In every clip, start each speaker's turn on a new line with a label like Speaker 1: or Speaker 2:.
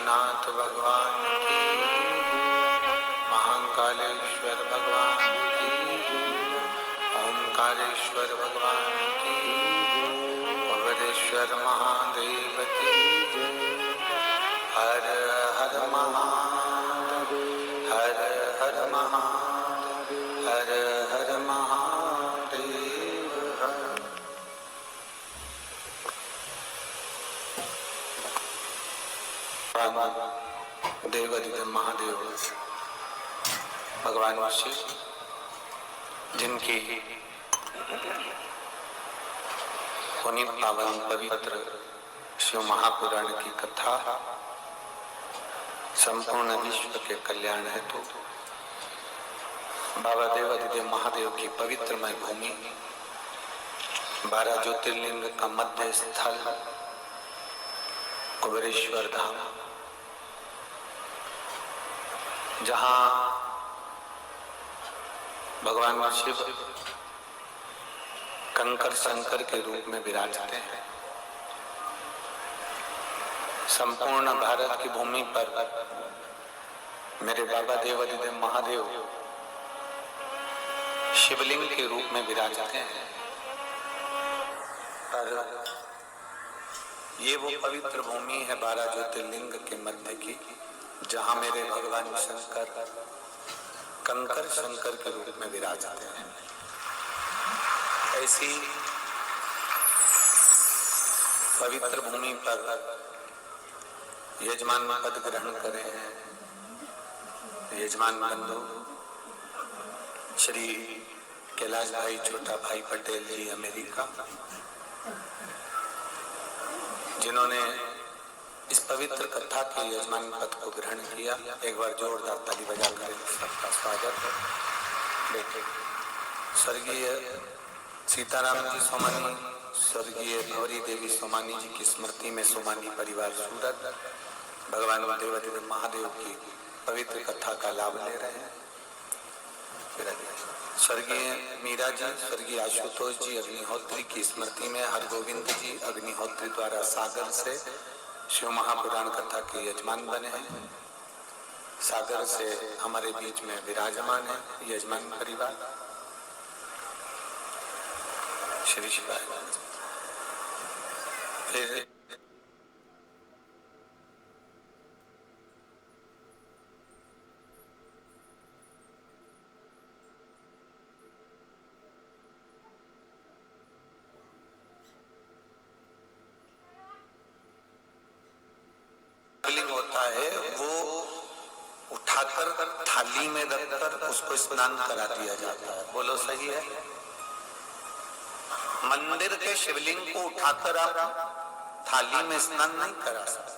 Speaker 1: गणनाथ भगवान की, महाकालेश्वर भगवान की, ओंकारेश्वर भगवान की, भुवनेश्वर महादेव की। हर हर महादेव, हर हर महादेव, हर हर महादेव। देवाधिदेव महादेव भगवान शिव, जिनकी पुनीत पावन पवित्र शिव महापुराण की कथा संपूर्ण विश्व के कल्याण हेतु बाबा देवाधिदेव महादेव की पवित्रमय भूमि 12 ज्योतिर्लिंग का मध्य स्थल कुबेरेश्वर धाम, जहां भगवान शिव कंकर शंकर के रूप में विराजते हैं। संपूर्ण भारत की भूमि पर मेरे बाबा देवाधिदेव महादेव शिवलिंग के रूप में विराजते हैं। पर ये वो पवित्र भूमि है 12 ज्योतिर्लिंग के मध्य की, जहां मेरे भगवान शंकर कंकर शंकर के रूप में विराजते हैं। ऐसी पवित्र भूमि पर यजमान पद ग्रहण करे हैं यजमान बंधु श्री कैलाश भाई छोटा भाई पटेल जी अमेरिका, जिन्होंने इस पवित्र कथा के यजमान पद को ग्रहण किया। एक बार जोरदार ताली बजाकर सबका स्वागत। बेटे स्वर्गीय सीताराम जी सोमानी, स्वर्गीय भवरी देवी सोमानी जी की स्मृति में सोमानी परिवार सूरत भगवान देवाधिदेव महादेव की पवित्र कथा का लाभ ले रहे हैं। स्वर्गीय मीरा जी, स्वर्गीय आशुतोष जी अग्निहोत्री की स्मृति में हरगोविंद जी अग्निहोत्री द्वारा सागर से शिव महापुराण कथा के यजमान बने हैं। सागर से हमारे बीच में विराजमान है यजमान परिवार। श्री शिवाय। फिर होता है वो उठाकर थाली में रखकर उसको स्नान करा दिया जाता है। बोलो सही है? मंदिर के शिवलिंग को उठाकर आप थाली में स्नान नहीं करा सकते।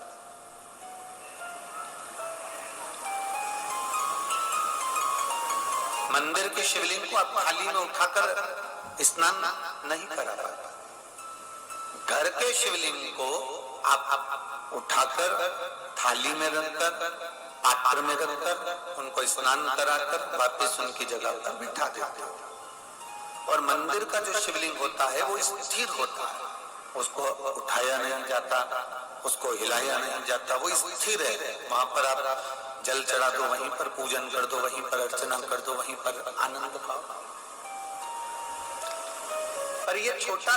Speaker 1: मंदिर के शिवलिंग को आप थाली में उठाकर स्नान नहीं करा पाते। घर के शिवलिंग को आप उठाकर थाली में रखकर पात्र में रखकर उनको स्नान कराकर वापस उनकी जगह पर बिठा देते हो। और मंदिर का जो शिवलिंग होता है वो स्थिर होता है, उसको उठाया नहीं जाता, उसको हिलाया नहीं जाता, वो स्थिर है। वहां पर आप जल चढ़ा दो, वहीं पर पूजन कर दो, वहीं पर अर्चना कर दो, वहीं पर आनंद पाओ। पर ये एक छोटा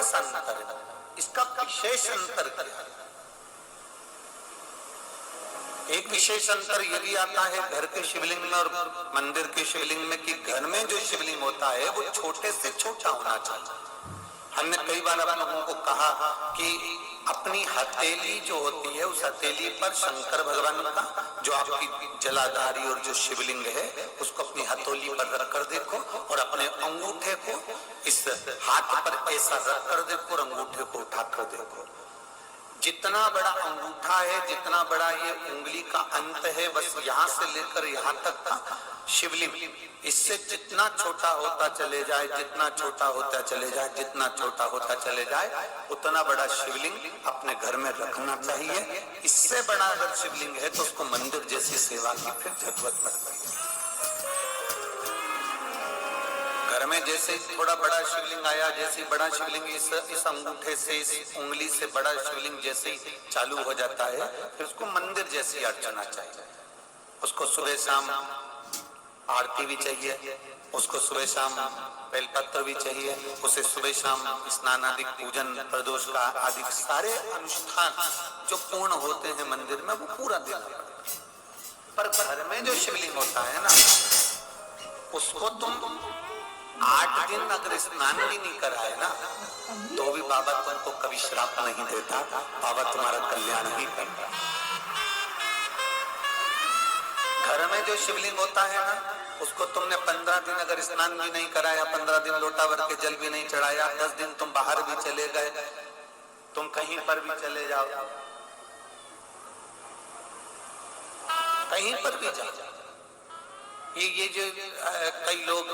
Speaker 1: सा अंतर है। इसका विशेष अंतर क्या है? एक विशेष अंतर यदि आता है घर के शिवलिंग में और मंदिर के शिवलिंग में कि घर में जो शिवलिंग होता है वो छोटे से छोटा होना चाहिए। हमने कई बार आप लोगों को कहा कि अपनी हथेली जो होती है उस हथेली पर शंकर भगवान का जो आपकी जलाधारी और जो शिवलिंग है उसको अपनी हथेली पर रख कर देखो और अपने अंगूठे को इस हाथ पर ऐसा रख कर देखो और अंगूठे को उठा कर देखो। जितना बड़ा अंगूठा है, जितना बड़ा ये उंगली का अंत है, बस यहाँ से लेकर यहाँ तक का शिवलिंग, इससे जितना छोटा होता चले जाए, जितना छोटा होता चले जाए, जितना छोटा होता चले जाए, उतना बड़ा शिवलिंग अपने घर में रखना चाहिए। इससे बड़ा अगर शिवलिंग है तो उसको मंदिर जैसी सेवा की फिर जरूरत पड़ती है। घर घर में जैसे थोड़ा बड़ा शिवलिंग आया, जैसे बड़ा शिवलिंग इस अंगूठे से, इस उंगली से बड़ा शिवलिंग जैसे ही चालू हो जाता है, फिर उसको मंदिर जैसी अर्चना चाहिए। उसको सुबह शाम आरती भी चाहिए, उसको सुबह शाम बेलपत्र भी चाहिए, उसे सुबह शाम स्नान आदि, पूजन प्रदोष का आदि सारे अनुष्ठान जो पूर्ण होते हैं मंदिर में, वो पूरा देना पड़ता। पर घर में जो शिवलिंग होता है ना, उसको तुम 8 दिन अगर स्नान भी नहीं कराए ना, तो भी बाबा तुमको कभी श्राप नहीं देता, बाबा तुम्हारा कल्याण ही करता। घर में जो शिवलिंग होता है ना, उसको तुमने 15 दिन अगर स्नान भी नहीं कराया, 15 दिन लोटा भर के जल भी नहीं चढ़ाया, 10 दिन तुम बाहर भी चले गए, तुम कहीं पर भी चले जाओ, कहीं पर भी जाओ, ये जो कई लोग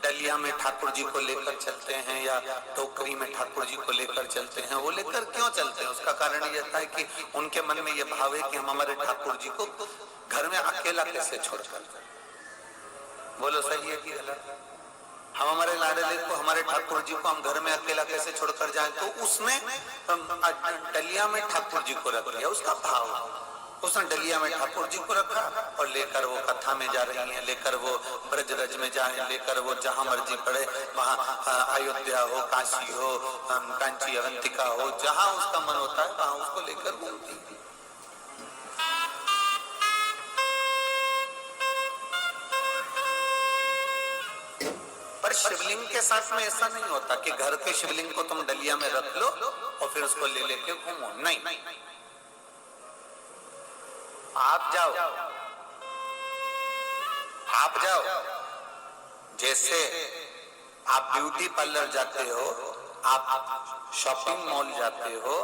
Speaker 1: डलिया में ठाकुर जी को लेकर चलते हैं या टोकरी में ठाकुर जी को लेकर चलते हैं, वो लेकर क्यों चलते हैं? उसका कारण ये है कि उनके मन में ये भाव है कि हम हमारे ठाकुर जी को घर में अकेला कैसे छोड़कर, बोलो सही है कि गलत? हम हमारे लाडले को, हमारे ठाकुर जी को हम घर में अकेला कैसे छोड़कर जाएं? तो उसने डलिया में ठाकुर जी को रख लिया, उसका भाव, उसने डलिया में ठाकुर जी को रखा और लेकर वो कथा में जा रही हैं, लेकर वो ब्रज रज में जाए, लेकर वो जहां मर्जी पड़े, वहां अयोध्या हो, काशी हो, कांची अवंतिका हो, जहां उसका मन होता है वहां उसको लेकर घूमती है। पर शिवलिंग के साथ में ऐसा नहीं होता कि घर के शिवलिंग को तुम डलिया में रख लो और फिर उसको ले लेके घूमो, नहीं। आप जाओ, जैसे आप ब्यूटी पार्लर जाते हो, आप शॉपिंग मॉल जाते हो,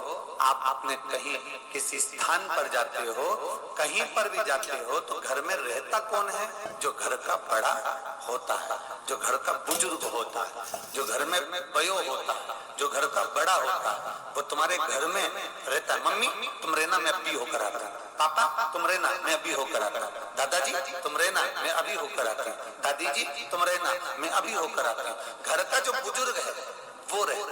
Speaker 1: आप अपने कहीं किसी स्थान पर जाते हो, कहीं पर भी जाते हो, तो घर में रहता कौन है? जो घर का बड़ा होता है, जो घर का बुजुर्ग होता है, जो घर में बयो होता है, जो घर का बड़ा होता है, वो तुम्हारे घर में रहता है। मम्मी तुम रहना, मैं अभी होकर आता हूं। पापा तुम रहना, मैं अभी होकर आता हूं। दादाजी तुम रहना, मैं अभी होकर आती हूँ। दादी जी तुम रहना, मैं अभी होकर आती हूँ। घर का जो बुजुर्ग है वो रहे।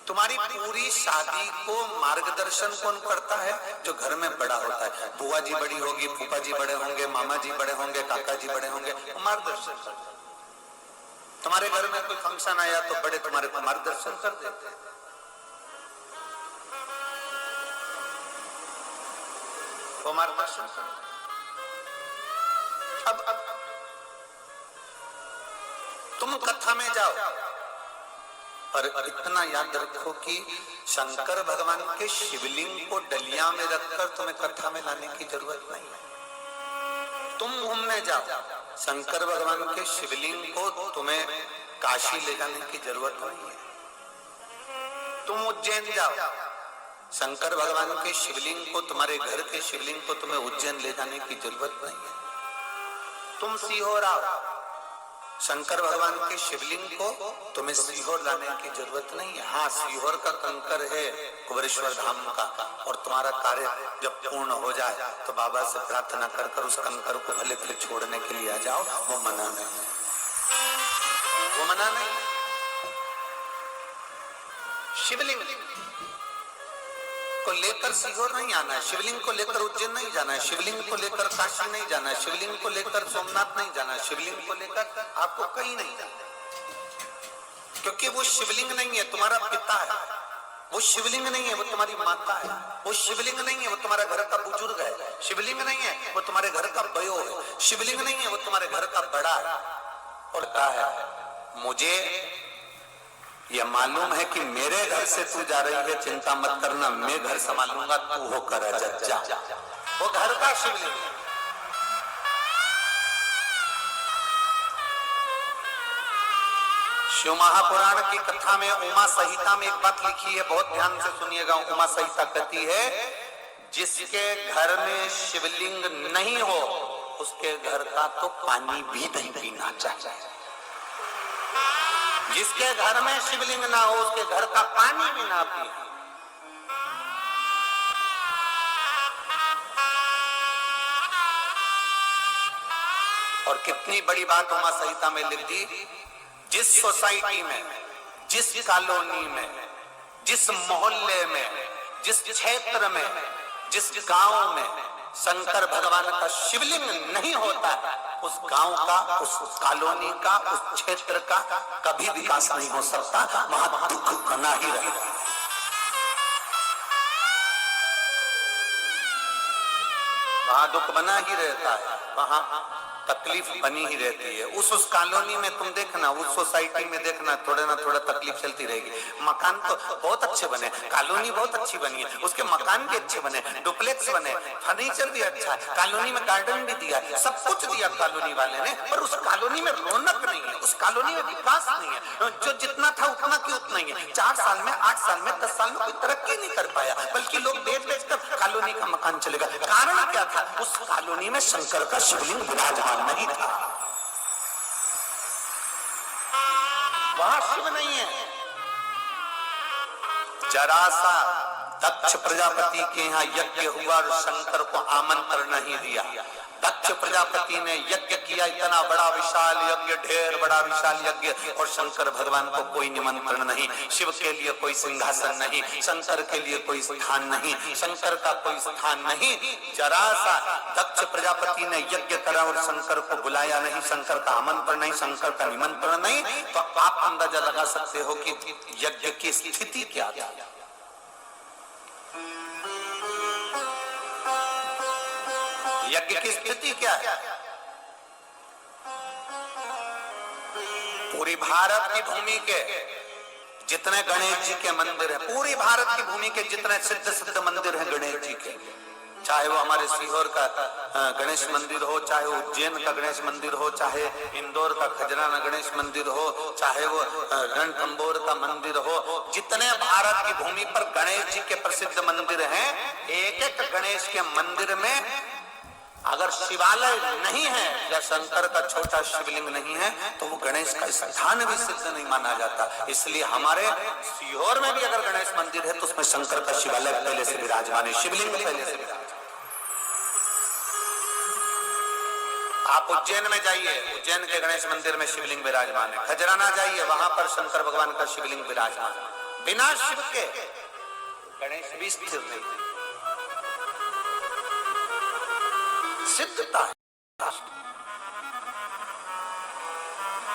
Speaker 1: तुम्हारी पूरी शादी को मार्गदर्शन कौन करता है? जो घर में बड़ा होता है। बुआ जी बड़ी होगी, फूफा जी बड़े होंगे, मामा जी बड़े होंगे, काका जी बड़े होंगे, वो मार्गदर्शन करते हैं। तुम्हारे घर में कोई फंक्शन आया तो बड़े तुम्हारे को मार्गदर्शन कर देते हैं, वो मार्गदर्शन कर। अब तुम कथा में जाओ, पर इतना याद रखो कि शंकर भगवान के शिवलिंग को डलिया में रखकर तुम्हें कथा में लाने की जरूरत नहीं है। तुम घूमने जाओ, शंकर भगवान के शिवलिंग को तुम्हें काशी ले जाने की जरूरत नहीं है। तुम उज्जैन जाओ, शंकर भगवान के शिवलिंग को, तुम्हारे घर के शिवलिंग को तुम्हें उज्जैन ले जाने की जरूरत नहीं है। तुम सीहोर आओ, शंकर भगवान के शिवलिंग को तुम्हें सीहोर लाने की जरूरत नहीं है। हाँ, सीहोर का कंकर है कुबेरेश्वर धाम का, और तुम्हारा कार्य जब पूर्ण हो जाए तो बाबा से प्रार्थना कर कर उस कंकर को भले फिर छोड़ने के लिए आ जाओ, वो मना नहीं, वो मना नहीं। शिवलिंग को लेकर सीहोर नहीं आना है, शिवलिंग को लेकर उज्जैन नहीं जाना है, शिवलिंग को लेकर काशी नहीं जाना है, शिवलिंग को लेकर सोमनाथ नहीं जाना है, शिवलिंग को लेकर आपको कहीं नहीं जाना, क्योंकि वो शिवलिंग नहीं है, तुम्हारा पिता है। वो शिवलिंग नहीं है, वो तुम्हारी माता है। वो शिवलिंग नहीं है, वो तुम्हारे घर का बुजुर्ग है। शिवलिंग नहीं है, वो तुम्हारे घर का बयो है। शिवलिंग नहीं है, वो तुम्हारे घर का बड़ा है। और कहा है, मुझे यह मालूम है कि मेरे घर से तू जा रही है, चिंता मत करना, मैं घर संभालूंगा, तू होकर जा। वो घर का शिवलिंग है। शिव महापुराण की कथा में उमा संहिता में एक बात लिखी है, बहुत ध्यान से सुनिएगा। उमा संहिता कहती है, जिसके घर में शिवलिंग नहीं हो उसके घर का तो पानी भी नहीं पीना चाहिए। जिसके घर में शिवलिंग ना हो उसके घर का पानी भी ना पिए। और कितनी बड़ी बात उमा संहिता में लिख दी जिस सोसाइटी में, जिस कॉलोनी में, जिस मोहल्ले में, जिस क्षेत्र में, जिस गांव में शंकर भगवान का शिवलिंग नहीं होता, उस गांव का, उस कॉलोनी का, उस क्षेत्र का कभी विकास नहीं हो सकता, वहां दुख बना ही रहेगा। वहां दुख बना ही रहता है, वहां तकलीफ बनी ही रहती है। उस कॉलोनी में तुम देखना, उस सोसाइटी में देखना, थोड़ा ना थोड़ा तकलीफ चलती रहेगी। मकान तो बहुत अच्छे बने, कॉलोनी बहुत अच्छी बनी है, उसके मकान भी अच्छे बने, डुप्लेक्स बने, फर्नीचर भी अच्छा है, कॉलोनी में गार्डन भी दिया, सब कुछ दिया कॉलोनी वाले ने, पर उस कॉलोनी में रौनक नहीं है, उस कॉलोनी में विकास नहीं है। जो जितना था उतना की उतना ही है। 4 साल में, 8 साल में, 10 साल में कोई तरक्की नहीं कर पाया, बल्कि लोग बेच कर कॉलोनी का मकान चलेगा। कारण क्या था? उस कॉलोनी में शंकर का शिवलिंग विराजमान नहीं था, वहां शिव नहीं है। जरा सा दक्ष प्रजापति के यहाँ यज्ञ हुआ और शंकर को आमंत्रण नहीं दिया। दक्ष प्रजापति ने यज्ञ किया, इतना बड़ा विशाल यज्ञ, ढेर बड़ा विशाल यज्ञ, और शंकर भगवान को कोई निमंत्रण नहीं। शिव के लिए कोई सिंहासन नहीं, शंकर के लिए कोई स्थान नहीं, शंकर का कोई स्थान नहीं। जरा सा दक्ष प्रजापति ने यज्ञ करा और शंकर को बुलाया नहीं, शंकर का आमंत्रण नहीं, शंकर का निमंत्रण नहीं, तो आप अंदाजा लगा सकते हो कि यज्ञ की स्थिति क्या थी। यज्ञ की स्थिति क्या है? पूरी भारत की भूमि के जितने गणेश जी के मंदिर हैं, पूरी भारत की भूमि के जितने सिद्ध मंदिर हैं गणेश जी के, चाहे वो हमारे सीहोर का गणेश मंदिर हो, चाहे वो उज्जैन का गणेश मंदिर हो, चाहे इंदौर का खजराना गणेश मंदिर हो, चाहे वो रणथंबोर का मंदिर हो, जितने भारत की भूमि पर गणेश जी के प्रसिद्ध मंदिर हैं, एक एक गणेश के मंदिर में अगर शिवालय नहीं है या शंकर का छोटा शिवलिंग नहीं है, तो वो गणेश का स्थान भी सिद्ध नहीं माना जाता। इसलिए हमारे सीहोर में भी अगर गणेश मंदिर है तो उसमें शंकर का शिवालय पहले से विराजमान है, शिवलिंग पहले से विराजमान। आप उज्जैन में जाइए, उज्जैन के गणेश मंदिर में शिवलिंग विराजमान है। खजराना जाइए, वहां पर शंकर भगवान का शिवलिंग विराजमान है। बिना शिव के गणेश भी स्थिर नहीं, सिद्धता है।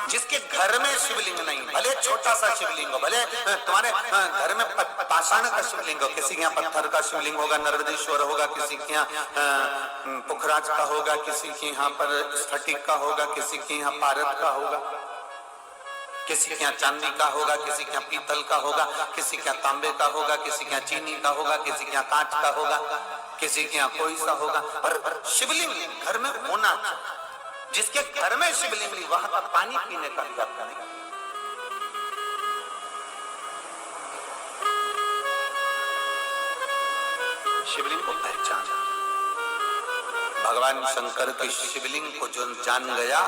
Speaker 1: जिसके घर में शिवलिंग नहीं, भले छोटा सा शिवलिंग हो, भले तुम्हारे घर में पाषाण का शिवलिंग हो, किसी के यहाँ पत्थर का शिवलिंग होगा, नर्मदेश्वर होगा, किसी के यहाँ पुखराज का होगा, किसी के यहाँ पर स्फटिक का होगा, किसी के यहाँ पारद का होगा, किसी के यहाँ चांदी का होगा, किसी के यहाँ पीतल का होगा, किसी के यहाँ तांबे का होगा, किसी के यहाँ चीनी का होगा, किसी के यहाँ कांच का होगा, किसी के यहाँ कोई सा होगा, पर शिवलिंग घर में होना चाहिए। जिसके घर में शिवलिंग नहीं, वहां का पानी पीने का भी हक नहीं। शिवलिंग को पहचान, भगवान शंकर के शिवलिंग को जो जान गया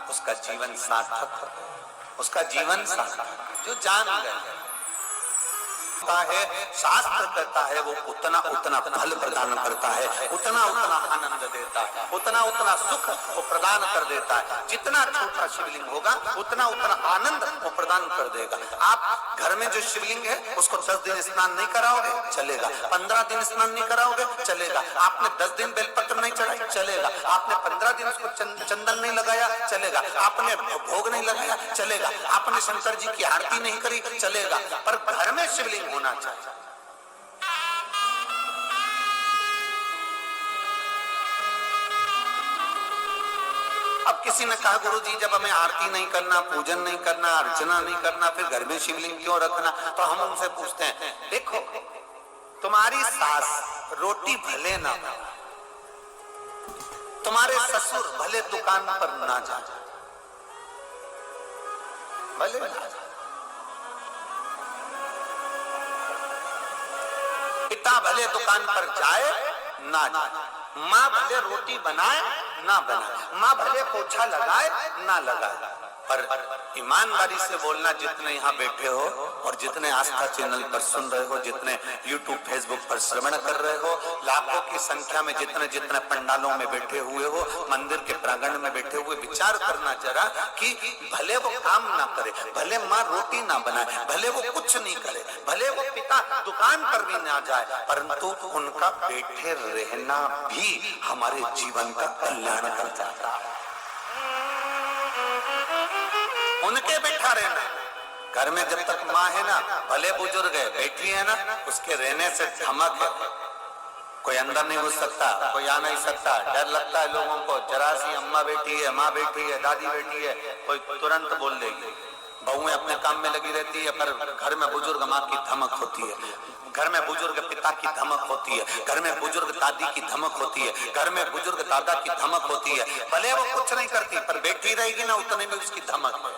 Speaker 1: उसका जीवन सार्थक, उसका जीवन सार्थक। जो जान गया है, शास्त्र कहता है वो उतना उतना फल प्रदान करता है, उतना उतना आनंद देता है, उतना उतना सुख वो प्रदान कर देता है। जितना छोटा शिवलिंग होगा उतना उतना आनंद वो प्रदान कर देगा। आप घर में जो शिवलिंग है उसको 10 दिन स्नान नहीं कराओगे, चलेगा। 15 दिन स्नान नहीं कराओगे, चलेगा। आपने 10 दिन बेलपत्र नहीं चढ़ाई, चलेगा। आपने 15 दिन उसको चंदन नहीं लगाया, चलेगा। आपने भोग नहीं लगाया, चलेगा। आपने शंकर जी की आरती नहीं करी, चलेगा। पर घर में शिवलिंग होना चाहिए। अब किसी ने कहा गुरुजी जब हमें आरती नहीं करना, पूजन नहीं करना, अर्चना नहीं करना, फिर घर में शिवलिंग क्यों रखना? तो हम उनसे पूछते हैं, देखो तुम्हारी सास रोटी भले ना, तुम्हारे ससुर भले दुकान पर ना जाए, भले ना जाए, पिता भले दुकान पर जाए ना जाए, माँ भले रोटी बनाए ना बनाए, माँ भले पोछा लगाए ना लगाए, पर ईमानदारी से बोलना, जितने यहाँ बैठे हो और जितने आस्था चैनल पर सुन रहे हो, जितने यूट्यूब फेसबुक पर श्रवण कर रहे हो, लाखों की संख्या में जितने जितने पंडालों में बैठे हुए हो, मंदिर के प्रांगण में बैठे हुए, विचार करना जरा कि भले वो काम ना करे, भले माँ रोटी ना बनाए, भले वो कुछ नहीं करे, भले वो पिता दुकान पर भी ना जाए, परंतु उनका बैठे रहना भी हमारे जीवन का कल्याण कर जाता है। उनके बैठा रहना, घर में जब तक माँ है ना, भले बुजुर्ग है, बैठी है ना, उसके रहने से धमक है, कोई अंदर नहीं घुस सकता, कोई आ नहीं सकता, डर लगता है लोगों को, जरा सी अम्मा बैठी है, माँ बैठी है, दादी बैठी है, कोई तुरंत बोल देगी। बहुएं अपने काम में लगी रहती है, पर घर में बुजुर्ग माँ की धमक होती है, घर में बुजुर्ग पिता की धमक होती है, घर में बुजुर्ग दादी की धमक होती है, घर में बुजुर्ग दादा की धमक होती है। भले वो कुछ नहीं करती, पर बैठी रहेगी ना, उतने में उसकी धमक है।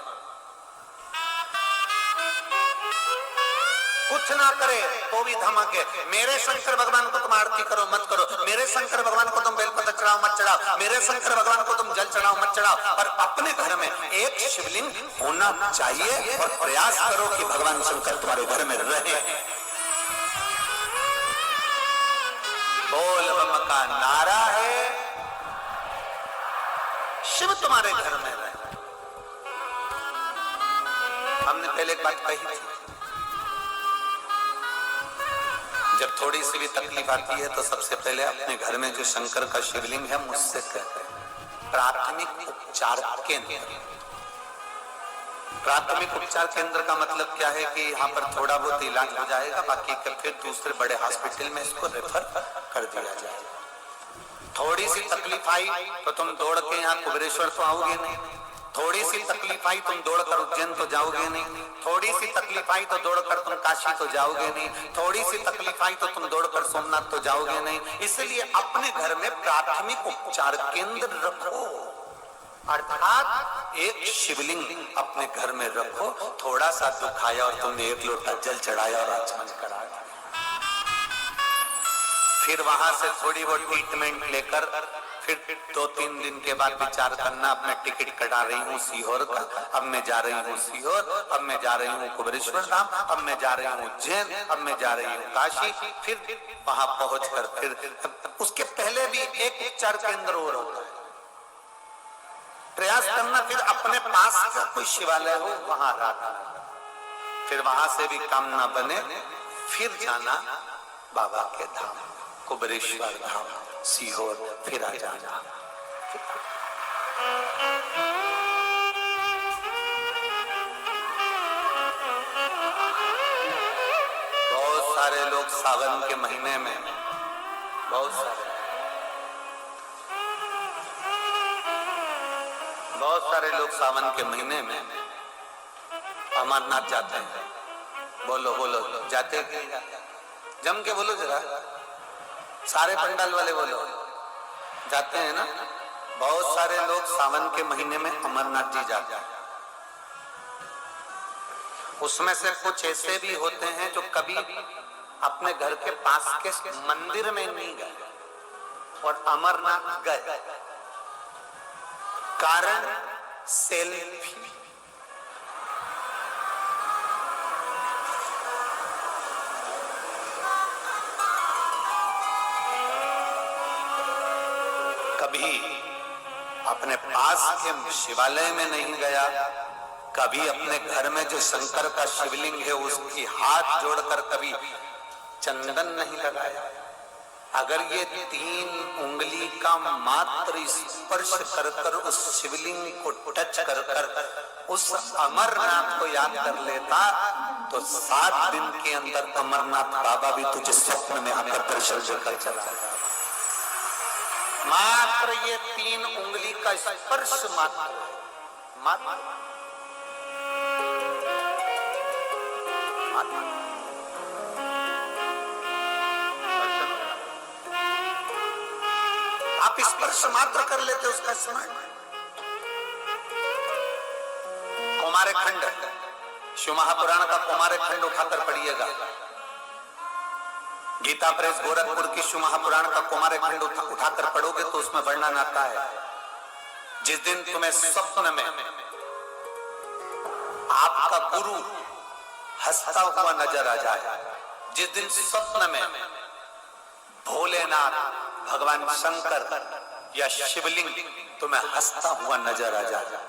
Speaker 1: कुछ ना करे तो भी धमक है। मेरे शंकर भगवान को तुम आरती करो मत करो, मेरे शंकर भगवान को तुम बेलपत्र चढ़ाओ मत चढ़ाओ, मेरे शंकर भगवान को तुम जल चढ़ाओ मत चढ़ाओ, पर अपने घर में एक शिवलिंग होना चाहिए और प्रयास करो कि भगवान शंकर तुम्हारे घर में रहे। बोल बम का नारा है, शिव तुम्हारे घर में रहे। हमने पहले एक बात कही थी, जब थोड़ी सी भी तकलीफ आती है तो सबसे पहले अपने घर में जो शंकर का शिवलिंग है, मुझसे कहते प्राथमिक उपचार केंद्र। प्राथमिक उपचार केंद्र का मतलब क्या है कि यहाँ पर थोड़ा बहुत इलाज हो जाएगा, बाकी का फिर दूसरे बड़े हॉस्पिटल में इसको रेफर कर दिया जाएगा। थोड़ी सी तकलीफ आई तो तुम दौड़ के यहाँ कुबेरेश्वर तो आओगे नहीं, थोड़ी सी तकलीफ आई तुम दौड़कर उज्जैन तो जाओगे नहीं, थोड़ी सी तकलीफ आई तो दौड़कर तुम काशी तो जाओगे नहीं, थोड़ी सी तकलीफ आई तो तुम दौड़कर सोमनाथ तो जाओगे नहीं। इसलिए अपने घर में प्राथमिक उपचार केंद्र रखो, अर्थात एक शिवलिंग अपने घर में रखो। थोड़ा सा दुख आया और तुमने एक लोटा जल चढ़ाया और आचमन करा, फिर वहां से थोड़ी वो ट्रीटमेंट लेकर फिर 2-3 दिन के बाद विचार करना, अब मैं टिकट कटा रही हूँ सीहोर का, अब मैं जा रही हूँ सीहोर, अब मैं जा रही हूँ कुबेरेश्वर धाम, अब मैं जा रही हूँ उज्जैन, अब मैं जा रही हूँ काशी। फिर वहां पहुंचकर फिर उसके पहले भी एक उपचार केंद्र और होता है, प्रयास करना फिर अपने पास का कोई शिवालय हो वहां रहना, फिर वहां से भी काम ना बने फिर जाना बाबा के धाम, कुबेरेश्वर धाम, सीहोर, फिर आ जाना। बहुत सारे लोग सावन के महीने में, बहुत सारे लोग सावन के महीने में अमरनाथ जाते हैं। बोलो बोलो, जाते हैं? जम के बोलो जरा, सारे पंडाल वाले बोलो, जाते हैं ना। बहुत सारे लोग सावन के महीने में अमरनाथ जी जाते हैं। उसमें से कुछ ऐसे भी होते हैं जो कभी अपने घर के पास के मंदिर में नहीं गए और अमरनाथ गए, कारण सेल्फी। कभी अपने पास के शिवालय में नहीं गया, कभी अपने घर में जो शंकर का शिवलिंग है उसकी हाथ जोड़कर कभी चंदन नहीं लगाया। अगर ये 3 उंगली का मात्र स्पर्श कर कर उस शिवलिंग को टच कर कर उस अमरनाथ को याद कर लेता तो 7 दिन के अंदर अमरनाथ बाबा भी तुझे स्वप्न में आकर दर्शन देकर चला। मात्र ये 3 उंगली का स्पर्श मात्र आप स्पर्श मात्र कर लेते उसका स्मरण। कुमार खंड, शिव महापुराण का कुमार खंड उठाकर पढ़िएगा। गीता प्रेस गोरखपुर की शिव महापुराण का कुमार खंड उठाकर पढ़ोगे तो उसमें वर्णन आता है, जिस दिन तुम्हें स्वप्न में आपका गुरु हंसता हुआ नजर आ जाए, जिस दिन स्वप्न में भोलेनाथ, भगवान शंकर या शिवलिंग तुम्हें हंसता हुआ नजर आ जाए,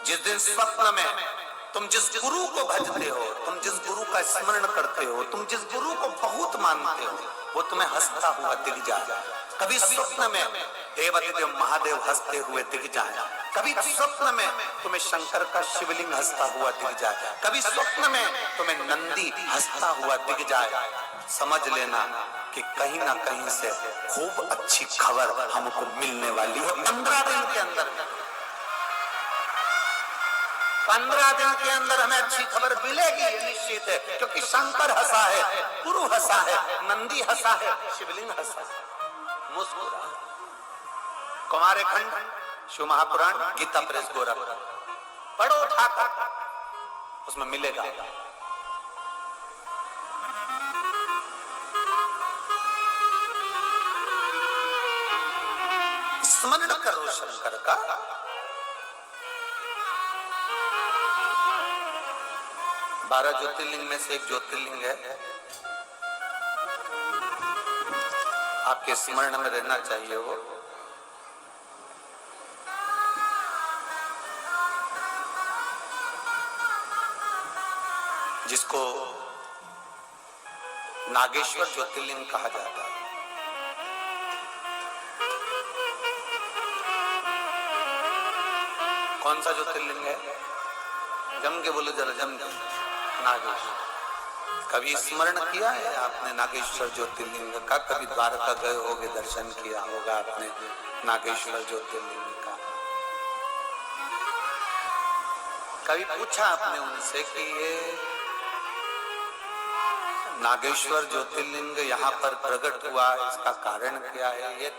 Speaker 1: जिस दिन स्वप्न में तुम जिस गुरु को भजते हो, तुम जिस गुरु का स्मरण करते हो, तुम जिस गुरु को बहुत मानते हो, वो तुम्हें हंसता हुआ दिख जाए। कभी स्वप्न में देवाधिदेव महादेव हंसते हुए दिख जाए, कभी स्वप्न में तुम्हें शंकर का शिवलिंग हंसता हुआ दिख जाए, कभी स्वप्न में तुम्हें नंदी हंसता हुआ दिख जाए, समझ लेना कि कहीं ना कहीं से खूब अच्छी खबर हमको मिलने वाली है। 15 दिन के अंदर, 15 दिन के अंदर हमें अच्छी खबर मिलेगी, ये निश्चित है, क्योंकि शंकर हंसा है, गुरु हंसा है, नंदी हंसा है, शिवलिंग हंसा है, मुस्कुरा। कुमार खंड, शिव महापुराण, गीता प्रेस गोरखपुर पढ़ो उठाकर, उसमें मिलेगा। स्मरण करो शंकर का, 12 ज्योतिर्लिंग में से एक ज्योतिर्लिंग है, आपके स्मरण में रहना चाहिए वो। जिसको नागेश्वर ज्योतिर्लिंग कहा जाता है। कौन सा ज्योतिर्लिंग है? जम के बोलो जरा, जम के। नागेश्वर। कभी स्मरण किया है आपने नागेश्वर ज्योतिर्लिंग का? कभी द्वारका गए होगे, दर्शन किया होगा आपने नागेश्वर ज्योतिर्लिंग का? कभी पूछा आपने उनसे कि ये नागेश्वर ज्योतिर्लिंग यहाँ पर प्रकट हुआ, इसका कारण क्या है? ये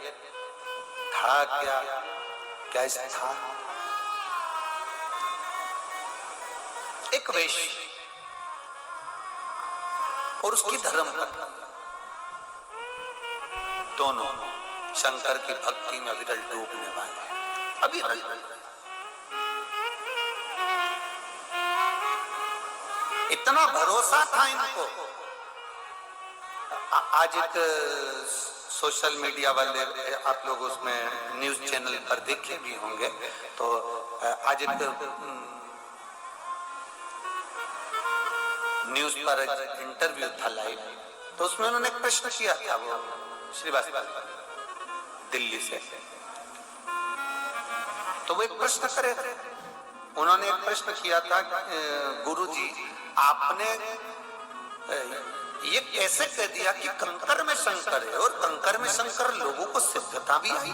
Speaker 1: था क्या? क्या ऐसा था? एक वैश्य और उसकी धर्मपत्नी, दोनों शंकर की भक्ति में अविरल डूबने वाले, अविरल। इतना भरोसा था इनको। आज एक सोशल मीडिया वाले, आप लोग उसमें न्यूज चैनल पर देखे भी होंगे, तो आज एक न्यूज पर इंटरव्यू था लाइव, तो उसमें उन्होंने एक प्रश्न किया था, वो श्रीवास्तव दिल्ली से, तो वो एक प्रश्न करे थे। उन्होंने एक प्रश्न किया था, गुरुजी आपने ये कैसे कह दिया कि कंकर में शंकर है, और कंकर में शंकर लोगों को सिद्धता भी आई?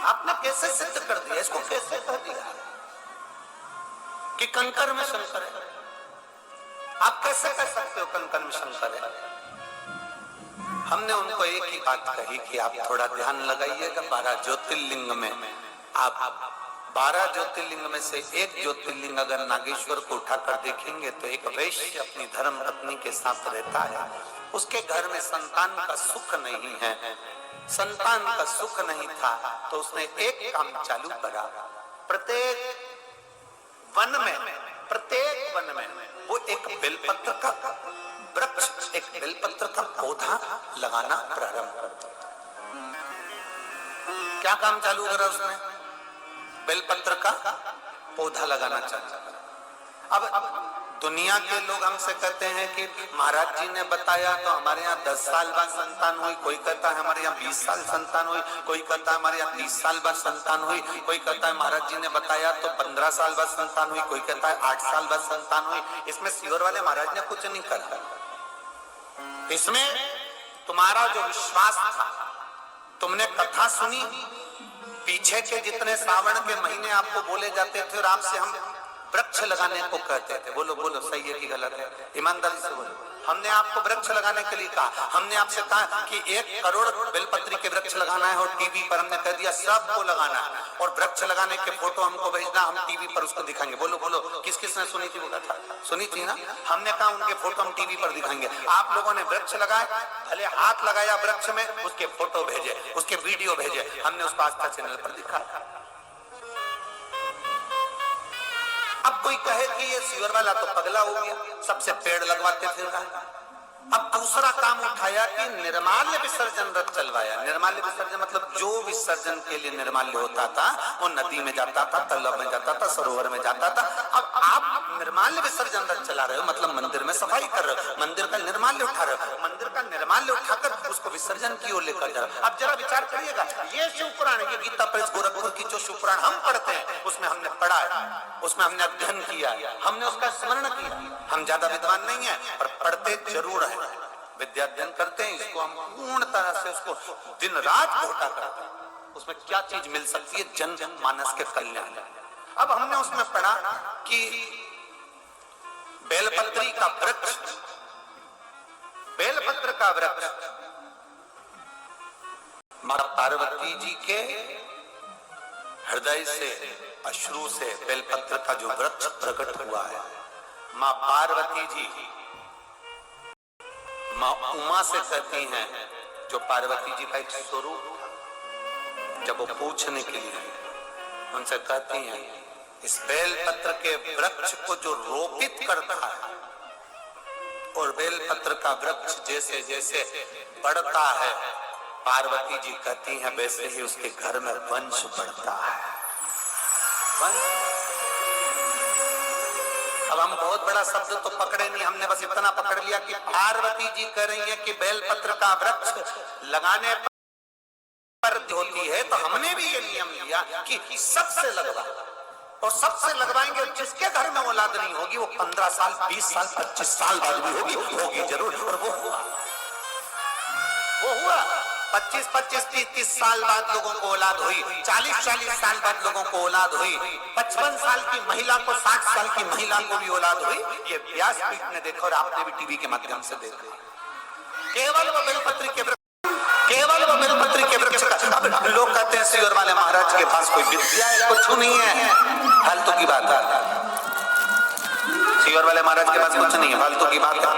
Speaker 1: आपने कैसे सिद्ध कर दिया, इसको कैसे कह दिया कि कंकर में शंकर है? आप कैसे कह सकते हो कंकर में शंकर है? हमने उनको एक ही बात कही कि आप थोड़ा ध्यान लगाइएगा, 12 ज्योतिर्लिंग में आप 12 ज्योतिर्लिंग में से एक ज्योतिर्लिंग अगर नागेश्वर को उठाकर देखेंगे तो एक वैश्य अपनी धर्म पत्नी के साथ रहता है, उसके घर में संतान का सुख नहीं है, संतान का सुख नहीं था, तो उसने एक काम चालू करा। प्रत्येक वन में वो एक बेलपत्र का वृक्ष, एक बेलपत्र का पौधा लगाना प्रारंभ कर दिया। क्या काम चालू करा उसने? बेलपत्र का पौधा लगाना चालू करा। अब दुनिया के लोग हमसे कहते हैं कि महाराज जी ने बताया तो हमारे यहाँ 10 साल बाद संतान हुई, कोई कहता है हमारे यहाँ 20 साल संतान हुई, कोई कहता है हमारे यहाँ 30 साल बाद संतान हुई, कोई कहता है महाराज जी ने बताया तो 15 साल बाद संतान हुई, कोई कहता है 8 साल बाद संतान हुई। इसमें सीहोर वाले महाराज ने कुछ नहीं करा। इसमें तुम्हारा जो विश्वास था, तुमने कथा सुनी, पीछे के जितने श्रावण के महीने आपको बोले जाते थे और आपसे हम वृक्ष लगाने को कहते थे, बोलो बोलो सही है कि गलत है? ईमानदारी से बोलो। हमने आपको वृक्ष लगाने के लिए कहा, हमने आपसे कहा कि 1 करोड़ बेलपत्री के वृक्ष लगाना है, और टीवी पर हमने कह दिया सबको लगाना है, और वृक्ष लगाने के फोटो हमको भेजना, हम टीवी पर उसको दिखाएंगे। बोलो बोलो किस किस ने सुनी थी वो कथा? सुनी थी ना? हमने कहा उनके फोटो हम टीवी पर दिखाएंगे। आप लोगों ने वृक्ष लगाए, भले हाथ लगाया वृक्ष में, उसके फोटो भेजे, उसके वीडियो भेजे, हमने उसको आस्था चैनल पर दिखाया। कोई कहे कि ये सीवर वाला तो पगला हो गया, सबसे पेड़ लगवाते फिर रहा है। अब दूसरा काम उठाया कि निर्माल्य विसर्जन रथ चलवाया। निर्माल्य विसर्जन मतलब जो विसर्जन के लिए निर्माल्य होता था वो नदी में जाता था, तालाब में जाता था, सरोवर में जाता था। अब आप निर्माल्य विसर्जन रथ चला रहे हो, मतलब मंदिर में सफाई कर रहे हो, मंदिर का निर्माल्य उठा रहे हो, मंदिर का निर्माल्य उठाकर उसको विसर्जन की ओर लेकर जा रहे हो। अब जरा विचार करिएगा, ये शिव पुराण, ये गीता प्रेस गोरखपुर की जो शिव पुराण हम पढ़ते हैं उसमें हमने पढ़ा है, उसमें हमने अध्ययन किया, हमने उसका स्मरण किया। हम ज्यादा विद्वान नहीं है पर पढ़ते जरूर है, विद्याध्ययन करते हैं। इसको हम पूर्ण तरह से उसको दिन रात घोटा करते हैं, उसमें क्या चीज मिल सकती है जन मानस के कल्याण। अब हमने उसमें पढ़ा कि बेलपत्री का वृक्ष, बेलपत्र का वृक्ष माता पार्वती जी के हृदय से, अश्रु से बेलपत्र का जो वृक्ष प्रकट हुआ है, मां पार्वती जी मां उमा से कहती हैं, जो पार्वती जी का एक स्वरूप था, जब वो पूछने के लिए उनसे कहती हैं, इस बेलपत्र के वृक्ष को जो रोपित करता है और बेलपत्र का वृक्ष जैसे जैसे बढ़ता है, पार्वती जी कहती हैं वैसे ही उसके घर में वंश बढ़ता है। अब हम बहुत बड़ा शब्द तो पकड़े नहीं, हमने बस इतना पकड़ लिया कि पार्वती जी कह रही है कि बेलपत्र का वृक्ष लगाने पर होती है, तो हमने भी ये नियम लिया कि सबसे लगवा, और सबसे लगवाएंगे। जिसके घर में औलाद नहीं होगी वो 15 साल 20 साल 25 साल बाद भी होगी जरूर। और वो हुआ 25-25 30-30 साल बाद लोगों को औलाद हुई, 40-40 साल बाद लोगों को औलाद हुई, 55 साल की महिला को 60 साल की महिला को भी औलाद हुई। ये व्यासपीठ ने देखा और आपने भी टीवी के माध्यम से देखा। केवल वो बेलपत्री के वृक्ष, केवल वो बेलपत्री के वृक्ष का। अब लोग कहते हैं सीवर वाले महाराज के पास कोई विद्या है, कुछ नहीं है, फालतू की बात है। सीवर वाले महाराज के पास कुछ नहीं है, फालतू की बात है।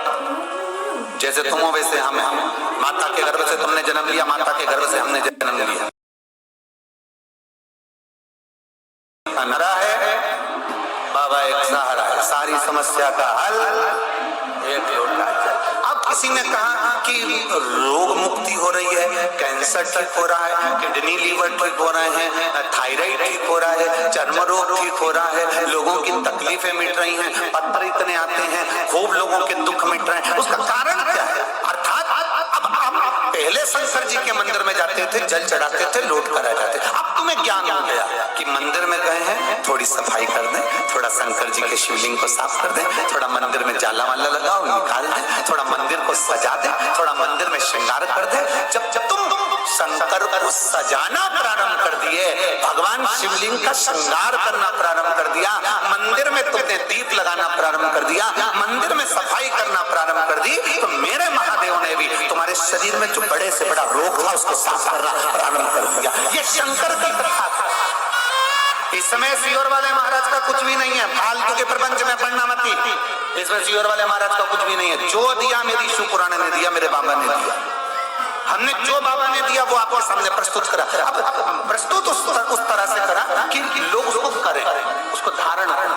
Speaker 1: जैसे तुम हो वैसे हम हैं, माता के गर्भ से तुमने जन्म लिया, माता के गर्भ से हमने जन्म लिया। नरा है, बाबा एक सहारा है, सारी समस्या का हल एक लोटा जल। अब किसी ने कहा कि रोग मुक्ति हो रही है, कैंसर ठीक हो रहा है, किडनी लीवर ठीक हो रहे हैं, थायराइड ठीक हो रहा है, चर्म रोग ठीक हो रहा है, लोगों की तकलीफें मिट रही हैं, पत्र इतने आते हैं, खूब लोगों के दुख मिट रहे हैं। उसका कारण क्या है? अर्थात अब पहले शंकर जी के मंदिर में जाते थे, जल चढ़ाते थे, लौट कर आ जाते। अब तुम्हें ज्ञान हो गया कि मंदिर में गए हैं, थोड़ी सफाई कर दें, थोड़ा शंकर जी के शिवलिंग को साफ कर दें, थोड़ा मंदिर में जाला वाला लगाओ, निकाल दें, थोड़ा मंदिर को सजा दें, थोड़ा मंदिर में श्रृंगार कर दें। जब तुम शंकर को सजाना प्रारंभ कर दिए, भगवान शिवलिंग का श्रृंगार करना प्रारंभ कर दिया, मंदिर में तुमने दीप लगाना प्रारंभ कर दिया, मंदिर में सफाई करना प्रारंभ कर दी, तो मेरे महादेव ने भी तुम्हारे शरीर में जो बड़े से बड़ा रोग था उसको साफ करना प्रारंभ कर दिया। ये शंकर की कथा था। इस समय सीहोर वाले महाराज का कुछ भी नहीं है, फालतू के प्रपंच में पढ़ना मत। इसमें सीहोर वाले महाराज का कुछ भी नहीं है। जो दिया मेरी शिव पुराण ने दिया, मेरे बाबा ने दिया, हमने जो बाबा ने दिया वो आपके सामने प्रस्तुत करा। अब प्रस्तुत उस तरह से करा कि लोग उसको करें, उसको धारण करें,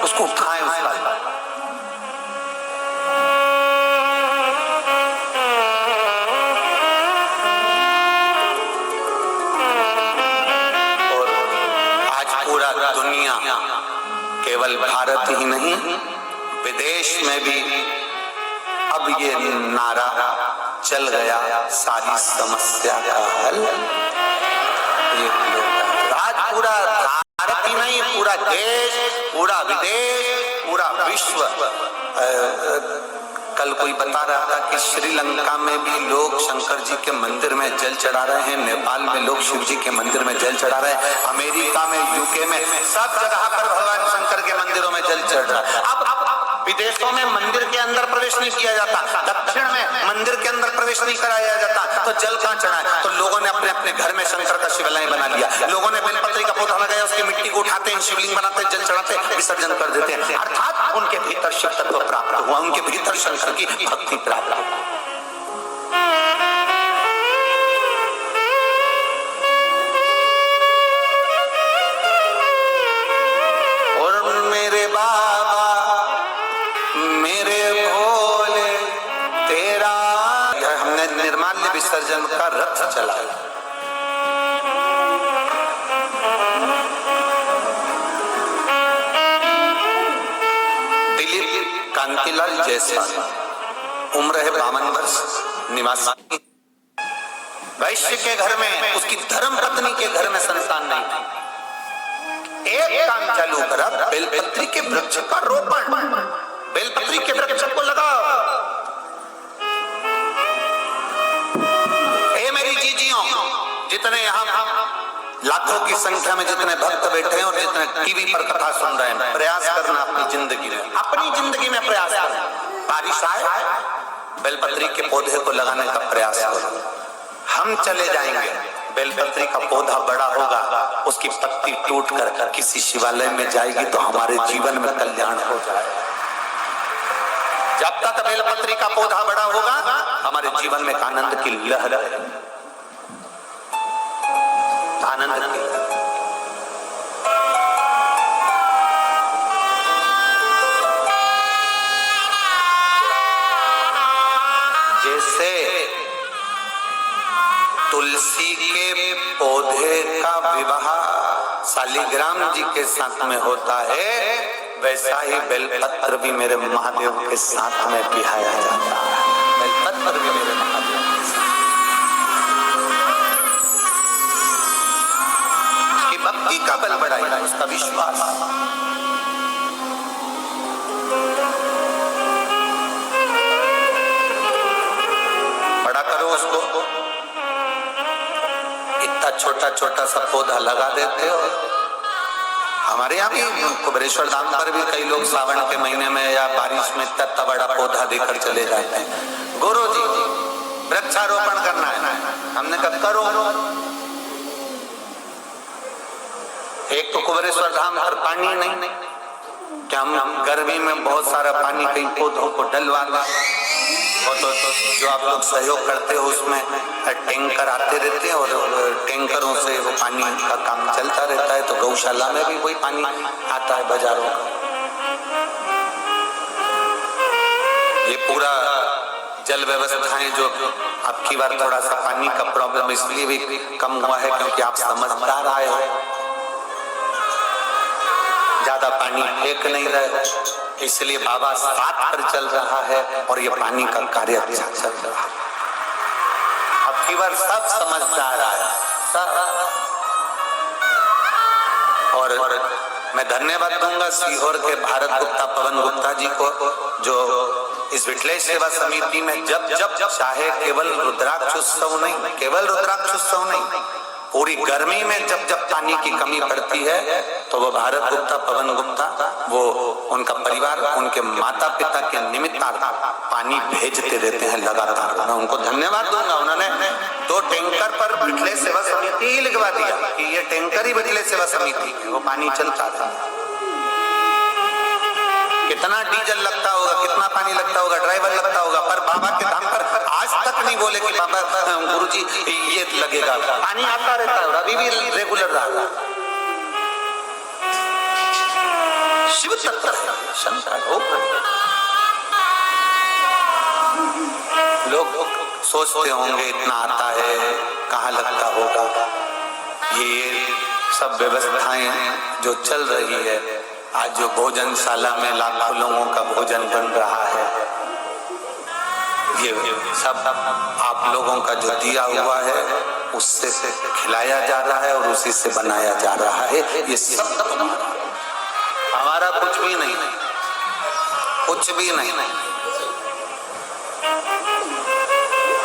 Speaker 1: उसको उठाएं। और आज पूरा दुनिया, केवल भारत ही नहीं विदेश में भी अब ये नारा चल गया, सारी समस्या का हल आज पूरा भारत ही नहीं, पूरा देश, पूरा विदेश, पूरा विश्व। कल कोई बता रहा था कि श्रीलंका में भी लोग शंकर जी के मंदिर में जल चढ़ा रहे हैं, नेपाल में लोग शिव जी के मंदिर में जल चढ़ा रहे हैं, अमेरिका में, यूके में, सब जगह पर भगवान शंकर के मंदिरों में जल चढ़ रहा है। अब विदेशों में मंदिर के अंदर प्रवेश नहीं किया जाता, दक्षिण में मंदिर के अंदर प्रवेश नहीं कराया जाता, तो जल कहां चढ़ाए? तो लोगों ने अपने अपने घर में शंकर का शिवालय बना लिया। लोगों ने बेलपत्री का पौधा लगाया, उसकी मिट्टी को उठाते हैं, शिवलिंग बनाते हैं, जल चढ़ाते हैं, विसर्जन कर देते हैं। अर्थात उनके भीतर शिव तत्व प्राप्त हुआ, उनके भीतर शंकर की भक्ति प्राप्त हुई। और कांतिलाल जायसवाल, उम्र है 52 वर्ष, निवासी वैश्य के घर में, उसकी धर्म पत्नी के घर में संतान नहीं थी। एक काम चालू करा, बेलपत्री के वृक्ष का रोपण, बेलपत्री के वृक्ष को लगाओ। हे मेरी जीजियों, जितने यहाँ लाखों की संख्या में जितने भक्त बैठे हैं और जितने टीवी पर कथा सुन रहे हैं, प्रयास करना अपनी जिंदगी में प्रयास करना। बारिश आए, बेलपत्री के पौधे को लगाने का प्रयास करो। हम चले जाएंगे, बेलपत्री का पौधा बड़ा होगा, उसकी पत्ती टूट कर किसी शिवालय में जाएगी तो हमारे जीवन में कल्याण हो जाएगा। जब तक बेलपत्री का पौधा बड़ा होगा, हमारे जीवन में आनंद की लहर है, आनंद की। जैसे तुलसी के पौधे का विवाह शालिग्राम जी के साथ में होता है, वैसा ही बेलपत्र भी मेरे महादेव के साथ में बिहाया जाता है। बेलपत्र भी मेरे महादेव के साथ, उसकी भक्ति का बल बढ़ाएगा, उसका विश्वास। बड़ा करो उसको। इतना छोटा छोटा सा पौधा लगा देते हो। हमारे यहाँ भी कुबेरेश्वर धाम पर भी कई लोग सावन के महीने में या बारिश में इतना बड़ा पौधा देकर चले जाते हैं। गुरु जी वृक्षारोपण करना है, हमने कहा करो। एक तो कुबेरेश्वर धाम पर पानी नहीं, क्या हम गर्मी में बहुत सारा पानी कहीं पौधों को डलवा दें। तो जो आप लोग सहयोग करते हो उसमें टैंकर आते रहते हैं और टैंकरों से वो पानी का काम चलता रहता है। तो गौशाला में भी वही पानी आता है बाजारों का। ये पूरा जल व्यवस्थाएं जो आपकी बार थोड़ा सा पानी का प्रॉब्लम इसलिए भी कम हुआ है क्योंकि आप समझदार आए हो, ज्यादा पानी फेंक नहीं रहे, इसलिए बाबा साथ पर चल रहा है और ये पानी का कार्य अच्छा चल रहा है। अब की बार सब समझदार आया और मैं धन्यवाद दूंगा सीहोर के भारत गुप्ता पवन गुप्ता जी को, जो इस विठलेश सेवा समिति में जब जब चाहे केवल रुद्राक्ष उत्सव नहीं, केवल रुद्राक्ष उत्सव नहीं, पूरी गर्मी में जब जब पानी की कमी पड़ती है तो वो भारत गुप्ता पवन गुप्ता, वो उनका परिवार, उनके माता पिता के निमित्त पानी भेजते रहते हैं लगातार। मैं उनको धन्यवाद दूंगा। उन्होंने 2 टैंकर पर विठलेश सेवा समिति ही लिखवा दिया कि ये टैंकर ही विठलेश सेवा समिति, वो पानी चलता था। कितना डीजल लगता होगा, कितना पानी लगता होगा, ड्राइवर लगता होगा, पर बाबा के धाम पर आज तक नहीं बोले कि बाबा गुरुजी ये लगेगा। पानी आता रहता है, अभी भी रेगुलर रहा। शिव तत्व शंकर हो। लोग सोचते होंगे इतना आता है कहाँ लगता होगा। ये सब व्यवस्थाएं जो चल रही है, आज जो भोजनशाला में लाखों लोगों का भोजन बन रहा है, ये सब आप लोगों का जो दिया हुआ है उससे खिलाया जा रहा है और उसी से बनाया जा रहा है। ये सब हमारा कुछ भी नहीं, कुछ भी नहीं।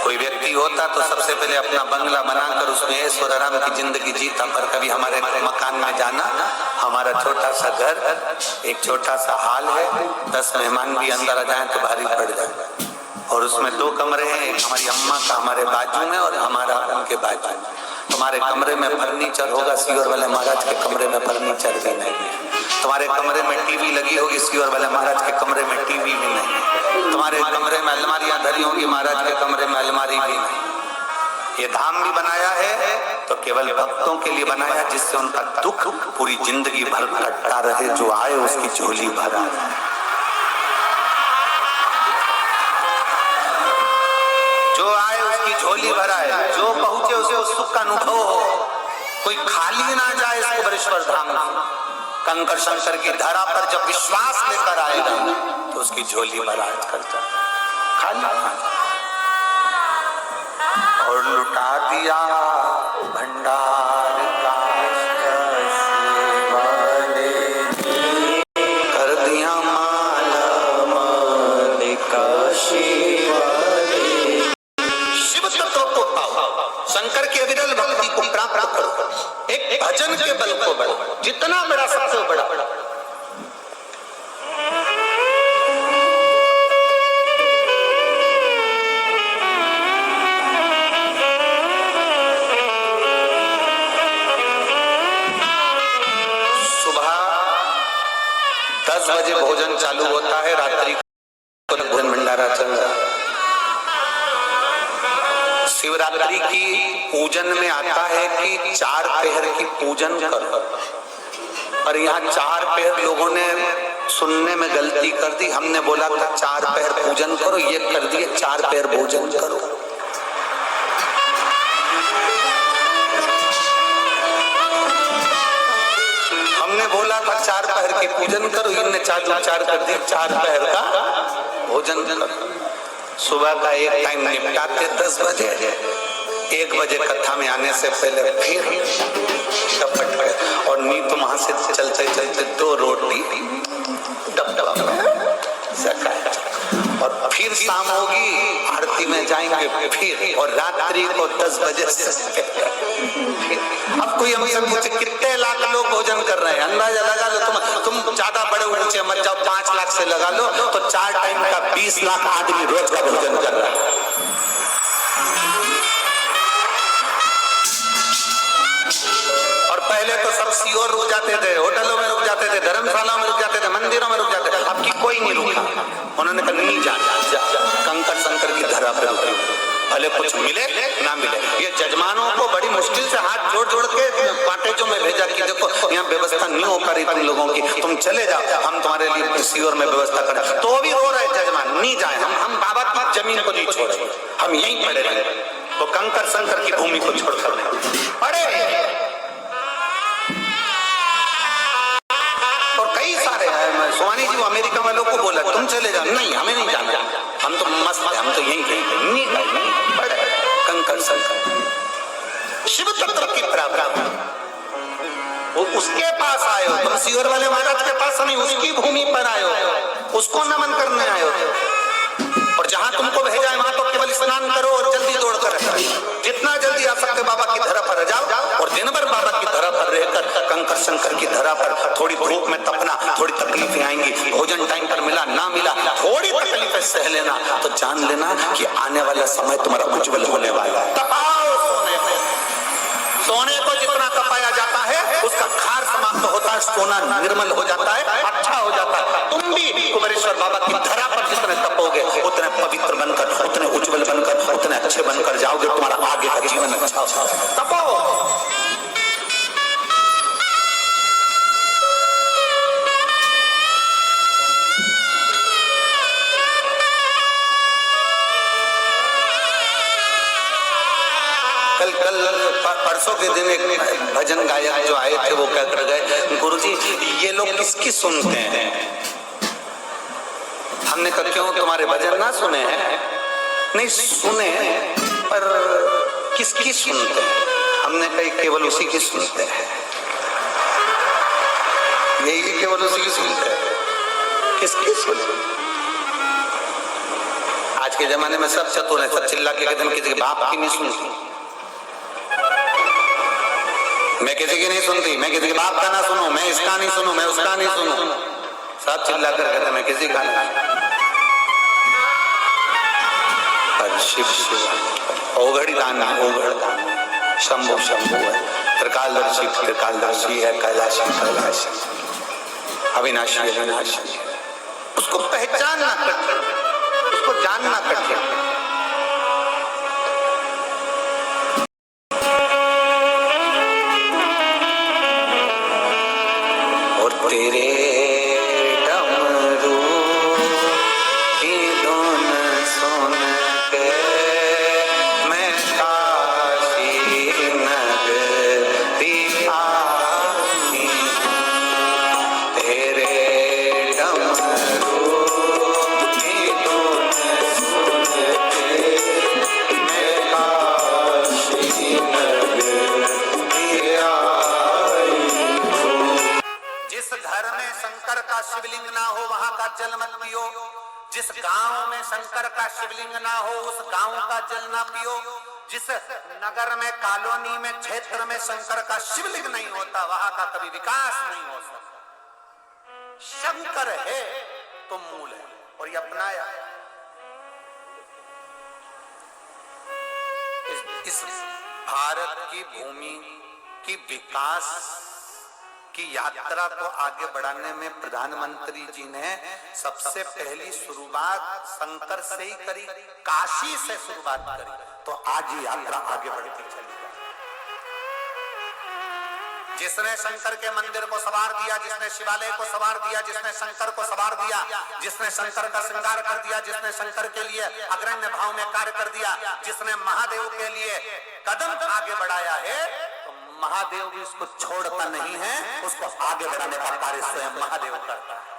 Speaker 1: कोई व्यक्ति होता तो सबसे पहले अपना बंगला बनाकर उसमें ऐश्वर्य आराम की जिंदगी जीता, पर कभी हमारे मकान में जाना, हमारा छोटा सा घर, एक छोटा सा हाल है, 10 मेहमान भी अंदर आ जाए तो भारी पड़ जाए, और उसमें 2 कमरे हैं, एक हमारी अम्मा का हमारे बाजू में और हमारा उनके बाजू में। तुम्हारे कमरे में फर्नीचर होगा, सीहोर वाले महाराज के कमरे में फर्नीचर भी नहीं है। तुम्हारे कमरे में टीवी लगी होगी, सीहोर वाले महाराज के कमरे में टीवी भी नहीं है। तुम्हारे कमरे में अलमारियां धरी होंगी, महाराज के कमरे में अलमारी भी नहीं। ये धाम भी बनाया है तो केवल भक्तों के लिए बनाया, जिससे उनका दुख पूरी जिंदगी भर कटता रहे, जो आए उसकी झोली भरा जाए। जो आए उसकी झोली भराए, जो पहुंचे उसे उस सुख का अनुभव हो, कोई खाली ना जाए इस कुबेरेश्वर धाम में। कंकर शंकर की धरा पर जब विश्वास लेकर आएगा तो उसकी झोली बरात करता खाली और लुटा दिया भंडार का कर दिया माला मालिका शिव तत्व को पाओ, शंकर के अविरल भक्ति को प्राप्त करो, एक भजन के बल को बढ़ो, जितना बड़ा सबसे बड़ा। सुबह 10 बजे भोजन चालू होता है, रात्रि को भोजन भंडारा चल रहा है। शिवरात्रि की पूजन में आता है कि 4 पहर की पूजन करो, और यहाँ 4 पहर लोगों ने सुनने में गलती कर दी। हमने बोला था 4 पहर पूजन करो, ये कर दिए 4 पहर भोजन करो। हमने बोला था 4 पहर की पूजन करो, इनने 4 कर दिए 4 पहर का भोजन करो। सुबह का एक टाइम निपटाते 10 बजे, 1 बजे कथा में आने से पहले फिर टपट गए, और नी तो वहां से चलते चलते 2 रोटी डब और फिर शाम होगी, आरती में जाएंगे फिर, और रात्रि को 10 बजे से अब कोई हमसे पूछे कितने लाख लोग भोजन कर रहे हैं, अंदाजा लगा लो। तुम ज्यादा बड़े ऊंचे मत जाओ, 5 लाख से लगा लो तो 4 टाइम का 20 लाख आदमी रोज का भोजन कर रहा है। और पहले तो सब सीओर रुक जाते थे, होटलों में रुक जाते थे, धर्मशालाओं में रुक जाते थे, मंदिरों में रुक जाते थे, अब की कोई नहीं रुका। उन्होंने कहा नहीं जाना, कंकर शंकर की धरा पर भले कुछ मिले ना मिले। ये जजमानों को बड़ी मुश्किल से हाथ जोड़ जोड़ के कॉटेजों में भेजा कि देखो यहाँ व्यवस्था नहीं हो पा रही तुम लोगों की, तुम चले जाओ, हम तुम्हारे लिए सीओर में व्यवस्था करें। तो भी रो रहे जजमान, नहीं जाए, हम बाबा की जमीन को नहीं छोड़े, हम यहीं पड़े रहे। वो कंकर शंकर की भूमि को छोड़कर नहीं पड़े। और कई सारे स्वामी जी अमेरिका वालों को बोला तुम चले जाओ, नहीं हमें नहीं जाना, हम तो मस्त है, हम तो यहीं नहीं पड़े। कंकर शंकर शिव तत्व की प्राप्ति, वो उसके पास आए हो, तुम सीवर वाले महाराज के पास नहीं, उसकी भूमि पर आए हो, उसको नमन करने आए हो। और जहां तुमको भेजा है वहां तो केवल स्नान करो और जल्दी दौड़ कर जितना जल्दी आ सकते बाबा की धरा पर जाओ, और दिन भर बाबा की धरा पर रहकर कंकर शंकर की धरा पर थोड़ी धूप में तपना, थोड़ी तकलीफें आएंगी, भोजन टाइम पर मिला ना मिला, थोड़ी तकलीफें सह लेना, तो जान लेना कि आने वाला समय तुम्हारा उज्जवल होने वाला है। तपाओ सोने को जितना तपाया जाता है उसका खार समाप्त होता है, सोना निर्मल हो जाता है, अच्छा हो जाता है। तुम भी कुबेरेश्वर बाबा की धरा पर जितने तपोगे उतने पवित्र बनकर, उतने उज्जवल बनकर, उतने अच्छे बनकर जाओगे, तुम्हारा आगे का जीवन अच्छा होगा। तपो कल परसों के दिन एक भजन गायक जो आए थे वो क्या कर गए, गुरुजी ये लोग किसकी सुनते हैं? हमने कहा क्यों तुम्हारे भजन ना सुने हैं? नहीं सुने पर किसकी सुनते हैं? हमने कहा केवल उसी की सुनते हैं, यही केवल उसी की सुनते हैं। किसकी सुनते? आज के जमाने में सब चतुर है, सब चिल्ला के कहते हैं किसी के बाप की नहीं सुनती, मैं किसी की नहीं सुनती, मैं किसी के बाप का ना सुनूं, मैं इसका नहीं सुनूं, मैं उसका नहीं सुनूं, सब चिल्ला कर कहते मैं किसी का नहीं। पर शिव शिव ओघड़ी दान, ओघड़ दान, शंभु शंभु है, त्रिकालदर्शी त्रिकालदर्शी है, कैलाशी कैलाशी, अविनाशी अविनाशी। उसको पहचानना कठिन, उसको जानना कठिन। तेरे डमरू की धुन सुन के मैं काशी नगरी आई, जिस गांव में शंकर का शिवलिंग ना हो उस गांव का जल ना पियो। जिस नगर में, कॉलोनी में, क्षेत्र में शंकर का शिवलिंग नहीं होता वहां का कभी विकास नहीं हो सकता। शंकर है तो मूल है, और ये अपनाया। इस भारत की भूमि की विकास की यात्रा को आगे बढ़ाने में प्रधानमंत्री जी ने सबसे पहली शुरुआत शंकर से ही करी, काशी से शुरुआत करी। तो आज ये यात्रा आगे बढ़ती चली गई। जिसने शंकर के मंदिर को संवार दिया, जिसने शिवालय को संवार दिया, जिसने शंकर को संवार दिया, जिसने शंकर का श्रृंगार कर दिया, जिसने शंकर के लिए अग्रण्य भाव में कार्य कर दिया, जिसने महादेव के लिए कदम आगे बढ़ाया है, तो महादेव भी उसको छोड़ता नहीं है, उसको आगे बढ़ाने का कार्य स्वयं महादेव करता है।